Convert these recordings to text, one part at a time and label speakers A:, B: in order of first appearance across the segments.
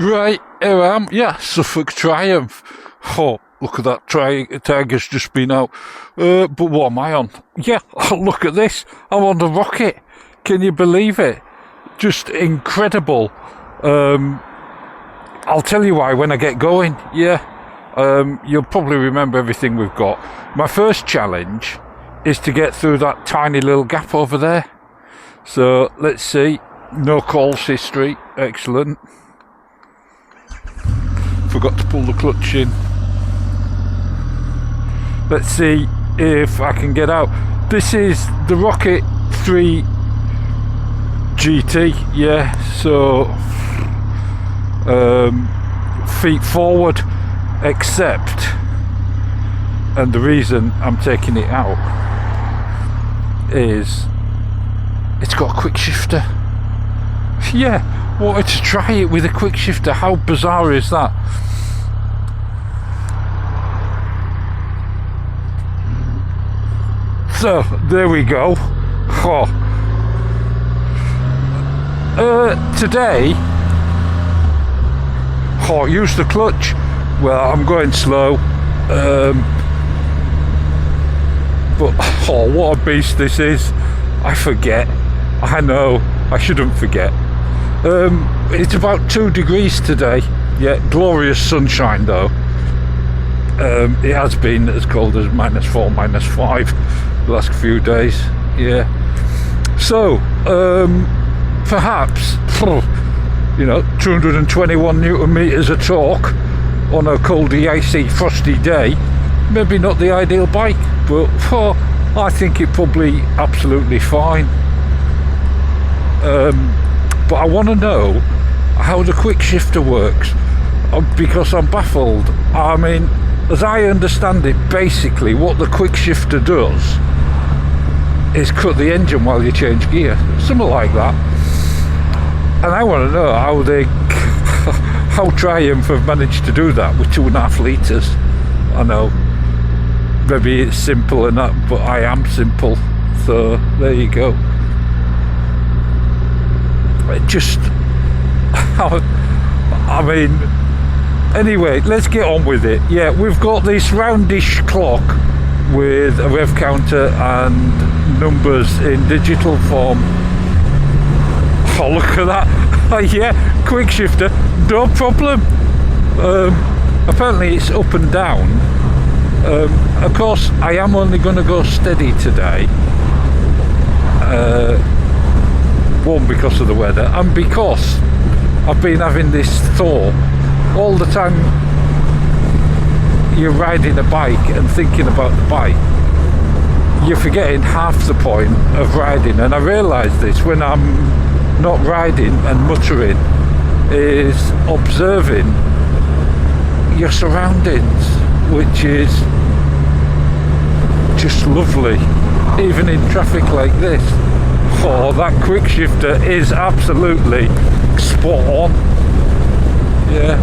A: Right, here I am. Yeah, Suffolk Triumph. Oh, look at that, Tiger's just been out. But what am I on? Yeah, look at this. I'm on the rocket. Can you believe it? Just incredible. I'll tell you why when I get going. Yeah, you'll probably remember everything we've got. My first challenge is to get through that tiny little gap over there. So, let's see. No calls history. Excellent. Forgot to pull the clutch in. Let's see if I can get out. This is the Rocket 3 GT, yeah, so feet forward, except, and the reason I'm taking it out is it's got a Quickshifter. Yeah, wanted to try it with a Quickshifter. How bizarre is that? So there we go. Oh. Today, use the clutch. Well, I'm going slow, but what a beast this is. I forget. I know, I shouldn't forget. It's about 2 degrees today. Yeah, glorious sunshine though. It has been as cold as -4, -5 the last few days. Yeah. So, perhaps, 221 Newton meters of torque on a coldy, icy, frosty day. Maybe not the ideal bike, but I think it probably absolutely fine. But I want to know how the Quickshifter works, because I'm baffled. I mean, as I understand it, basically what the Quickshifter does is cut the engine while you change gear, something like that. And I want to know how Triumph have managed to do that with 2.5 litres. I know, maybe it's simple enough, but I am simple, so there you go. Just, I mean, anyway, let's get on with it. Yeah, we've got this roundish clock with a rev counter and numbers in digital form. Oh, look at that. Yeah, Quickshifter, no problem. Apparently it's up and down. Of course, I am only going to go steady today. One, because of the weather, and because I've been having this thought all the time. You're riding a bike and thinking about the bike, you're forgetting half the point of riding. And I realise this when I'm not riding and muttering, is observing your surroundings, which is just lovely, even in traffic like this. Oh, that Quickshifter is absolutely spot on. Yeah.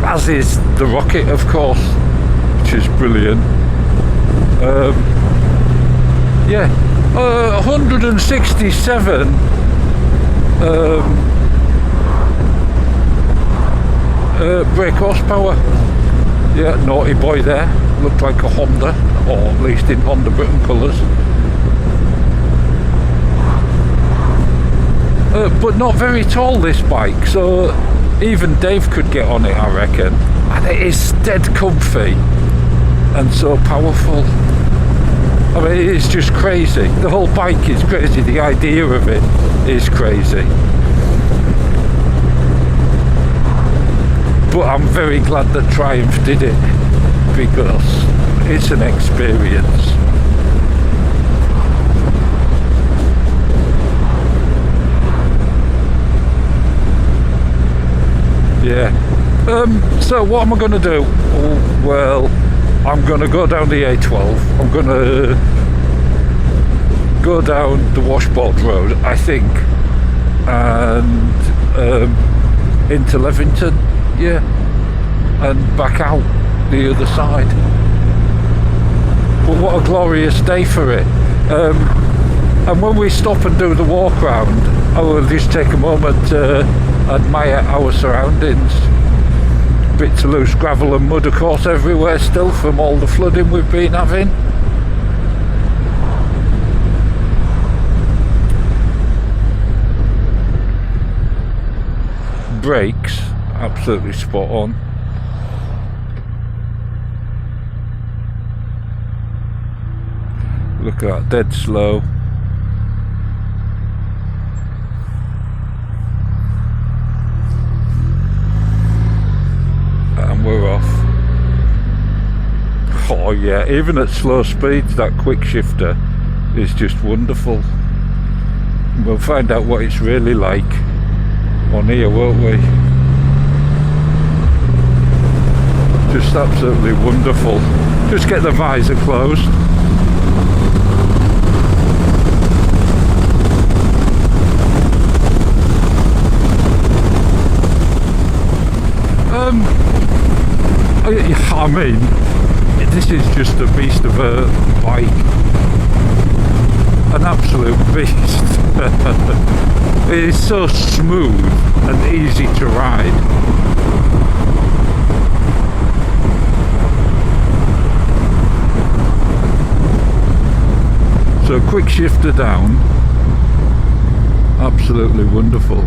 A: As is the Rocket, of course, which is brilliant. Yeah. 167 brake horsepower. Yeah, naughty boy there. Looked like a Honda, or at least in Honda Britain colours. But not very tall, this bike, so even Dave could get on it, I reckon. And it is dead comfy and so powerful. I mean, it's just crazy. The whole bike is crazy. The idea of it is crazy. But I'm very glad that Triumph did it, because it's an experience. Yeah. So what am I going to do? Well, I'm going to go down the A12. I'm going to go down the Washboard Road, I think, and into Levington, yeah, and back out the other side. But what a glorious day for it. And when we stop and do the walk round, I will just take a moment to admire our surroundings. Bits of loose gravel and mud of course everywhere still from all the flooding we've been having. Brakes, absolutely spot on. Look at that, dead slow. And we're off. Oh yeah, even at slow speeds that Quickshifter is just wonderful. We'll find out what it's really like on here, won't we? Just absolutely wonderful. Just get the visor closed. I mean, this is just a beast of a bike. An absolute beast. It is so smooth and easy to ride. So Quickshifter down, absolutely wonderful.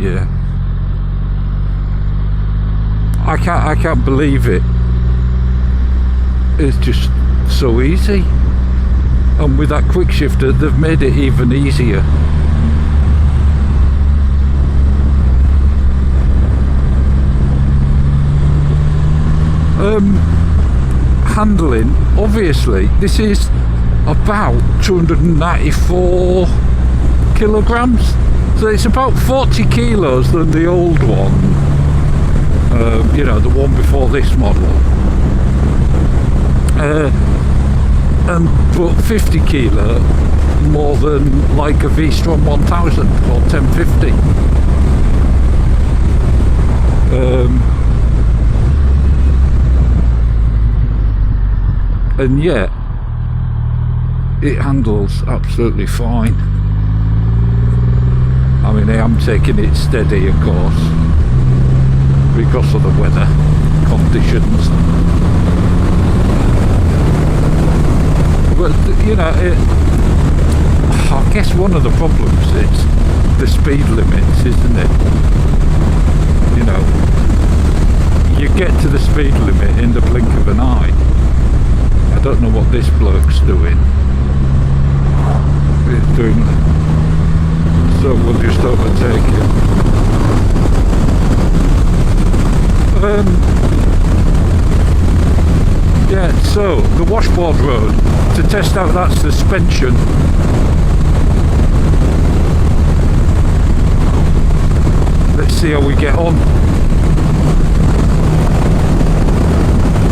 A: Yeah, I can't believe it. It's just so easy. And with that Quickshifter, they've made it even easier. Handling, obviously, this is about 294 kilograms. So it's about 40 kilos than the old one. You know, the one before this model. But 50 kilo more than like a V-Strom 1000 or 1050. And yet it handles absolutely fine. I mean, I am taking it steady, of course, because of the weather conditions. But you know, I guess one of the problems is the speed limits, isn't it? You know, you get to the speed limit in the blink of an eye. I don't know what this bloke's doing. He's doing, so we'll just overtake him. Yeah, so the washboard road, to test out that suspension. Let's see how we get on.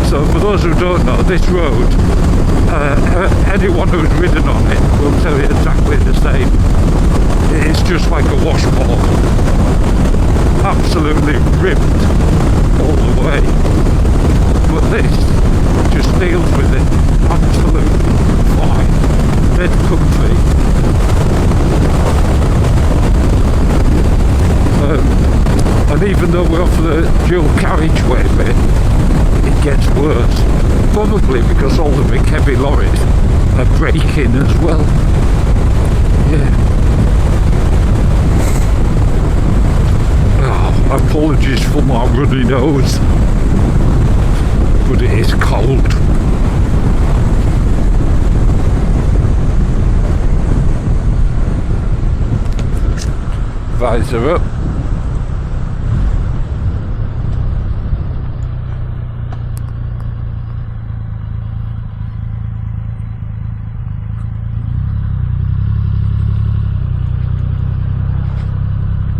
A: So for those who don't know, this road, anyone who's ridden on it will tell you exactly the same. It's just like a washboard, absolutely ripped all the way. But this just deals with it absolutely fine, dead comfy. And even though we're off the dual carriageway bit, it gets worse, probably because all the big heavy lorries are braking as well. Yeah. Oh, apologies for my runny nose, but it is cold. Visor up.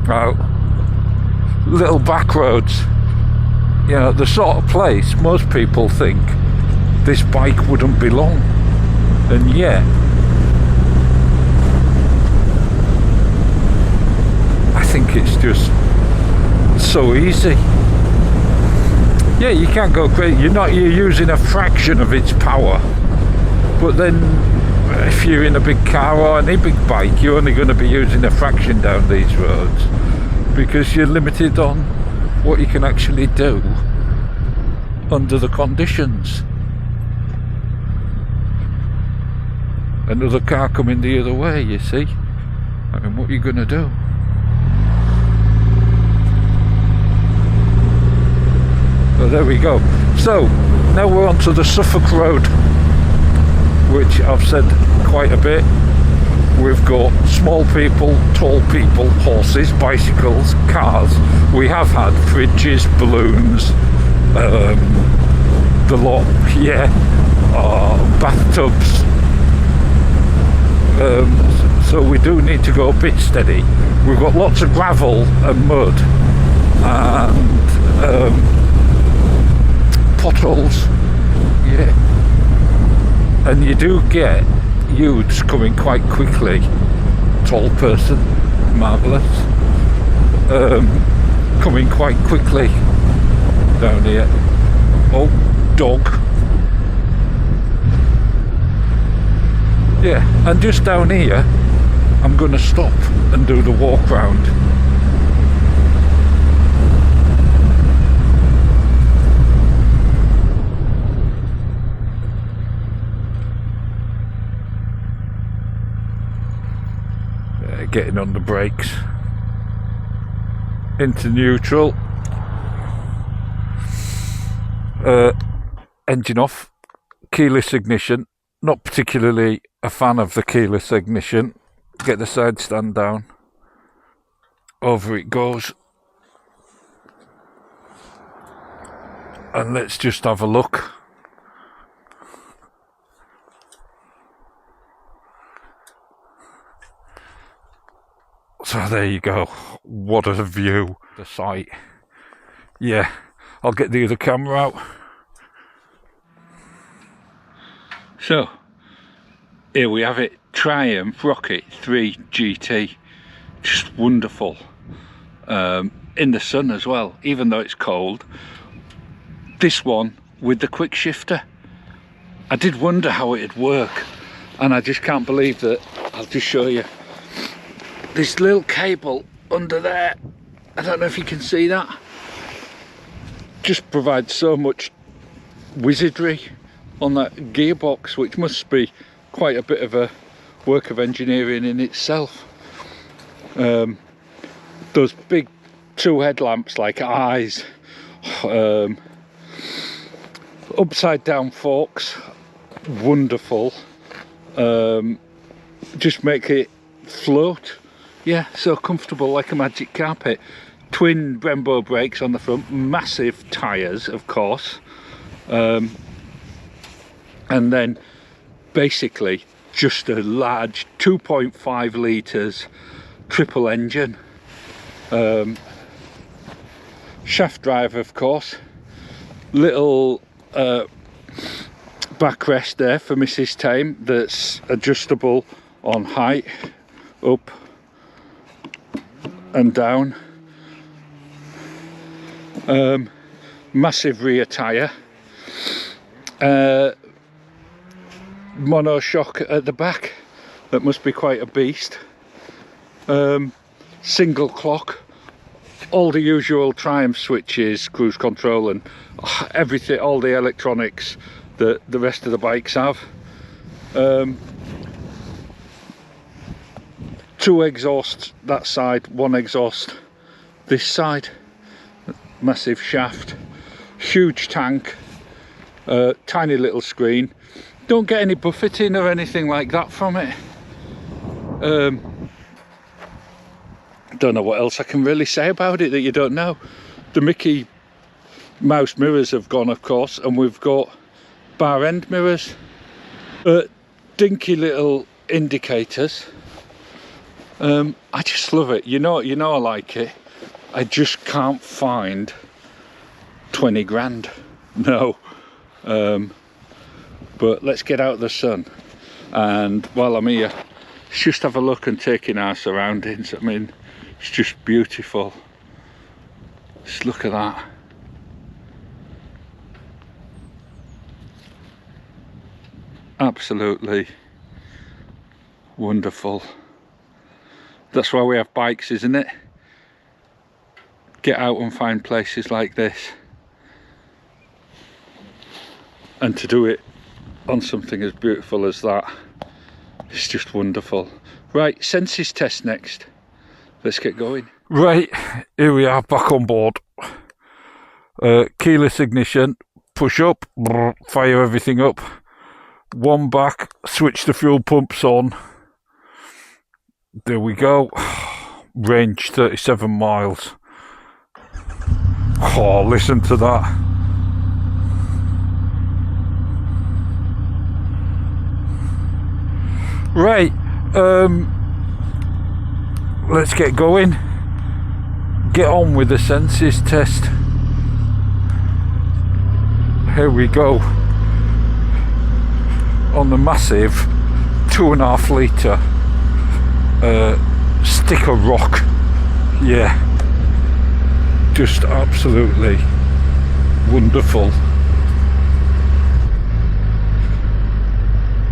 A: Out. Little Backroads. You know, the sort of place most people think this bike wouldn't belong, and yet I think it's just so easy. Yeah, you can't go crazy. You're using a fraction of its power, but then if you're in a big car or any big bike, you're only going to be using a fraction down these roads because you're limited on what you can actually do under the conditions. Another car coming the other way, you see. I mean, what are you going to do? Well, there we go. So now we're on to the Suffolk Road, which I've said quite a bit. We've got small people, tall people, horses, bicycles, cars. We have had fridges, balloons, the lot, yeah, bathtubs. So we do need to go a bit steady. We've got lots of gravel and mud and potholes, yeah. And you do get youths coming quite quickly. Tall person, marvellous. Coming quite quickly down here. Oh, dog. Yeah, and just down here, I'm going to stop and do the walk round. Getting on the brakes into neutral, engine off, keyless ignition. Not particularly a fan of the keyless ignition. Get the side stand down, over it goes, and let's just have a look. So there you go, what a view, the sight. Yeah, I'll get the other camera out. So, here we have it, Triumph Rocket 3 GT, just wonderful. In the sun as well, even though it's cold. This one with the Quickshifter. I did wonder how it'd work, and I just can't believe that. I'll just show you. This little cable under there, I don't know if you can see that, just provides so much wizardry on that gearbox, which must be quite a bit of a work of engineering in itself. Those big two headlamps like eyes, upside down forks, wonderful. Just make it float. Yeah, so comfortable like a magic carpet. Twin Brembo brakes on the front, massive tyres, of course. And then basically just a large 2.5 litres triple engine. Shaft drive, of course. Little backrest there for Mrs TAYM that's adjustable on height, up and down. Massive rear tyre, monoshock at the back, that must be quite a beast. Single clock, all the usual Triumph switches, cruise control and everything, all the electronics that the rest of the bikes have. Two exhausts that side, one exhaust this side. Massive shaft, huge tank, tiny little screen. Don't get any buffeting or anything like that from it. Don't know what else I can really say about it that you don't know. The Mickey Mouse mirrors have gone, of course, and we've got bar end mirrors, dinky little indicators. I just love it. You know I like it. I just can't find 20 grand. No. But let's get out of the sun, and while I'm here, let's just have a look and take in our surroundings. I mean, it's just beautiful. Just look at that. Absolutely Wonderful. That's why we have bikes, isn't it? Get out and find places like this. And to do it on something as beautiful as that, it's just wonderful. Right, senses test next. Let's get going. Right, here we are, back on board. Keyless ignition, push up, fire everything up. One back, switch the fuel pumps on. There we go. Range 37 miles. Oh, listen to that. Right, let's get going. Get on with the senses test. Here we go. On the massive 2.5 litre sticker rock. Yeah, just absolutely wonderful.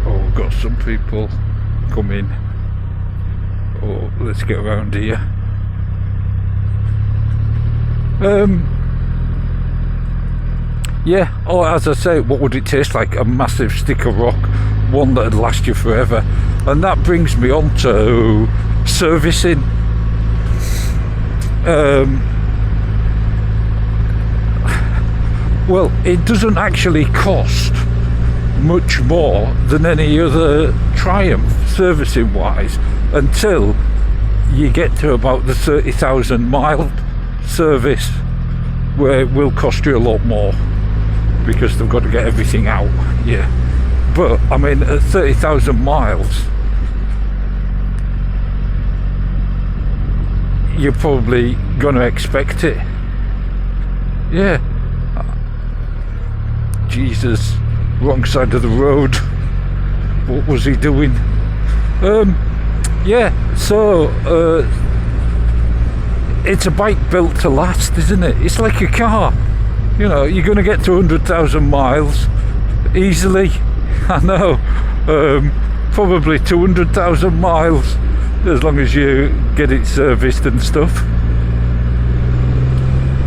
A: Oh, we've got some people coming. Oh, let's get around here. Yeah, oh, as I say, what would it taste like? A massive sticker rock, one that'd last you forever. And that brings me on to servicing. Well, it doesn't actually cost much more than any other Triumph servicing wise until you get to about the 30,000 mile service, where it will cost you a lot more because they've got to get everything out. Yeah, but I mean, at 30,000 miles you're probably going to expect it. Yeah. Jesus, wrong side of the road. What was he doing? Yeah, so it's a bike built to last, isn't it? It's like a car. You know, you're going to get to 100,000 miles easily. I know. Probably 200,000 miles, as long as you get it serviced and stuff.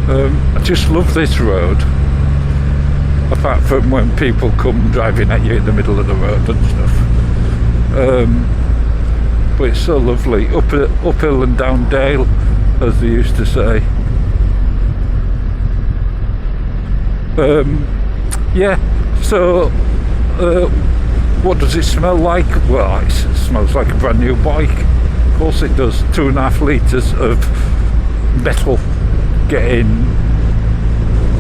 A: I just love this road. Apart from when people come driving at you in the middle of the road and stuff. But it's so lovely. Uphill and down dale, as they used to say. Yeah, so what does it smell like? Well, it smells like a brand new bike. Of course it does. 2.5 litres of metal getting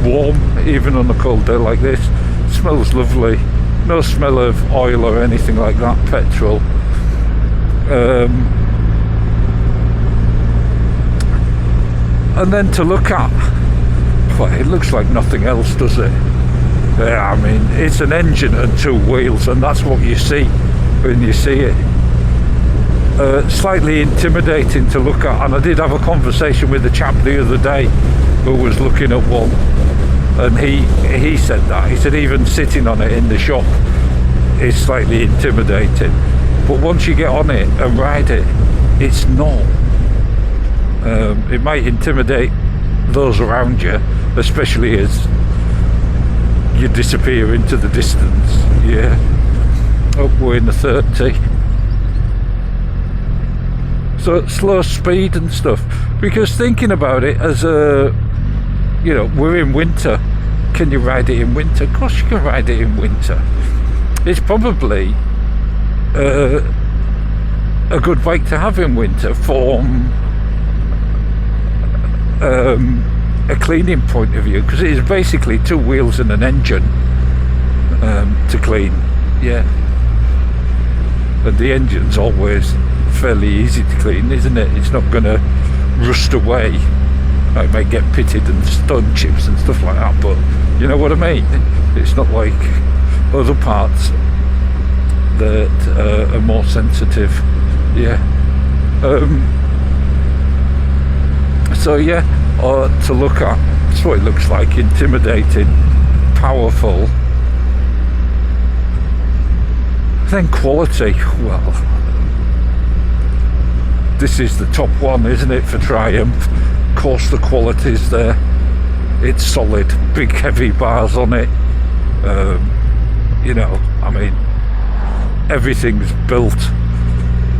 A: warm, even on a cold day like this. It smells lovely. No smell of oil or anything like that, petrol. And then to look at, well, it looks like nothing else, does it? Yeah, I mean, it's an engine and 2 wheels, and that's what you see when you see it. Slightly intimidating to look at, and I did have a conversation with the chap the other day who was looking at one, and he said that. He said even sitting on it in the shop is slightly intimidating, but once you get on it and ride it, it's not. It might intimidate those around you, especially as you disappear into the distance. Yeah. Oh, we're in the 30. So slow speed and stuff, because thinking about it as a, you know, we're in winter. Can you ride it in winter? Of course you can ride it in winter. It's probably a good bike to have in winter from a cleaning point of view, because it is basically 2 wheels and an engine to clean. Yeah, and the engine's always fairly easy to clean, isn't it? It's not going to rust away. It may get pitted and stone chips and stuff like that, but you know what I mean? It's not like other parts that are more sensitive. Yeah. So yeah, to look at, that's what it looks like. Intimidating, powerful. Then quality, well, this is the top one, isn't it, for Triumph? Of course the quality's there. It's solid, big heavy bars on it. You know, I mean, everything's built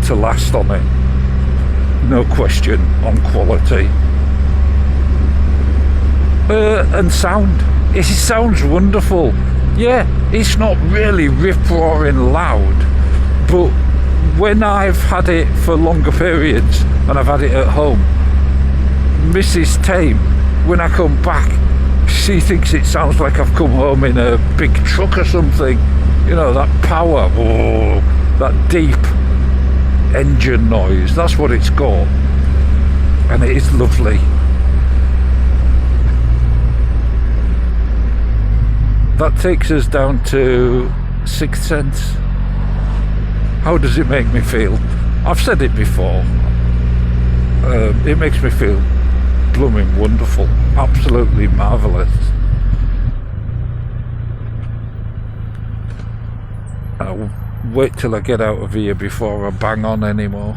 A: to last on it. No question on quality. And sound. It sounds wonderful. Yeah, it's not really rip-roaring loud, but when I've had it for longer periods and I've had it at home, Mrs TAYM, when I come back, she thinks it sounds like I've come home in a big truck or something. You know, that power, oh, that deep engine noise, that's what it's got. And it is lovely. That takes us down to Sixth Sense. How does it make me feel? I've said it before. It makes me feel blooming wonderful, absolutely marvellous. I'll wait till I get out of here before I bang on anymore.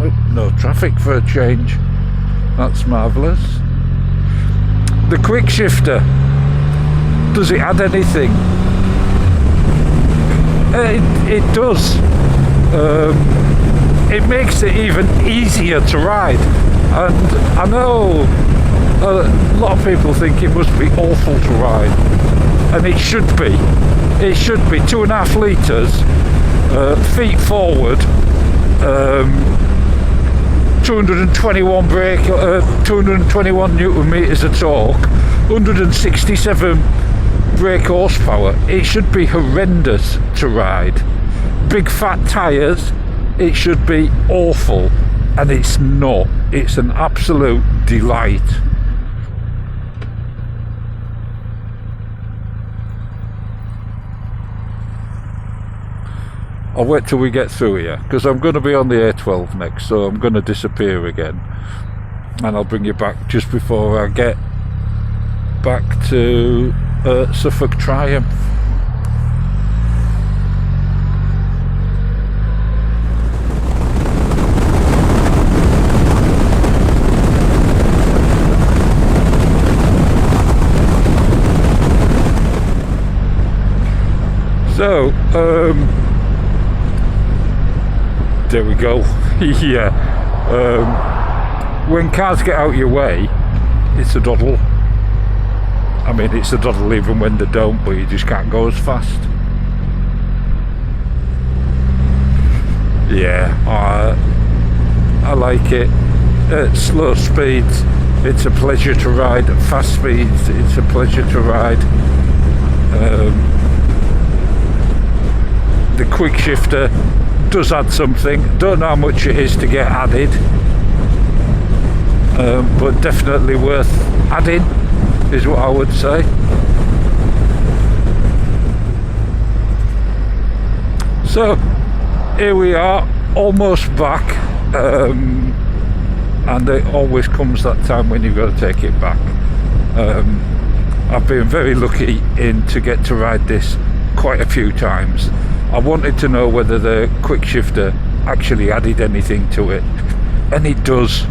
A: Oh, no traffic for a change. That's marvellous. The Quickshifter, does it add anything? It does. It makes it even easier to ride. And I know a lot of people think it must be awful to ride. And it should be. It should be 2.5 litres, feet forward, 221 brake, 221 newton meters of torque, 167 brake horsepower. It should be horrendous to ride. Big fat tyres, it should be awful, and it's not. It's an absolute delight. I'll wait till we get through here, because I'm going to be on the A12 next, so I'm going to disappear again, and I'll bring you back just before I get back to Suffolk Triumph. So, there we go. Yeah. When cars get out of your way, it's a doddle. I mean, it's a doddle even when they don't, but you just can't go as fast. Yeah, I like it. At slow speeds, it's a pleasure to ride. At fast speeds, it's a pleasure to ride. The Quickshifter does add something. Don't know how much it is to get added, but definitely worth adding is what I would say. So here we are, almost back, and it always comes that time when you've got to take it back. I've been very lucky to get to ride this quite a few times. I wanted to know whether the Quickshifter actually added anything to it, and it does.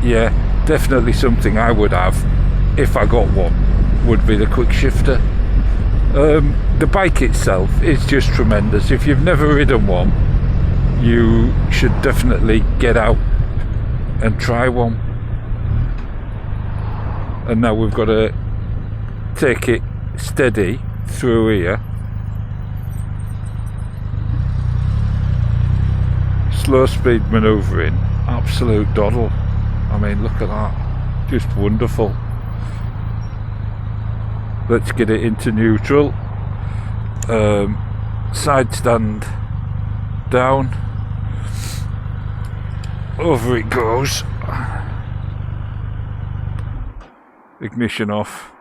A: Yeah, definitely something I would have if I got one, would be the Quickshifter. The bike itself is just tremendous. If you've never ridden one, you should definitely get out and try one. And now we've got to take it steady through here. Slow speed manoeuvring, absolute doddle. I mean, look at that, just wonderful. Let's get it into neutral. Side stand down, over it goes. Ignition off.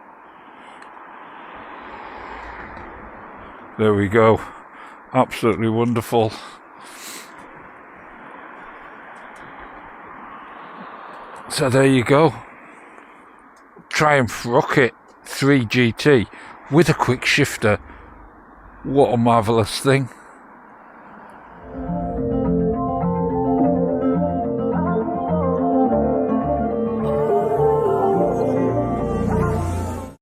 A: There we go, absolutely wonderful. So there you go, Triumph Rocket 3 GT with a Quickshifter. What a marvellous thing.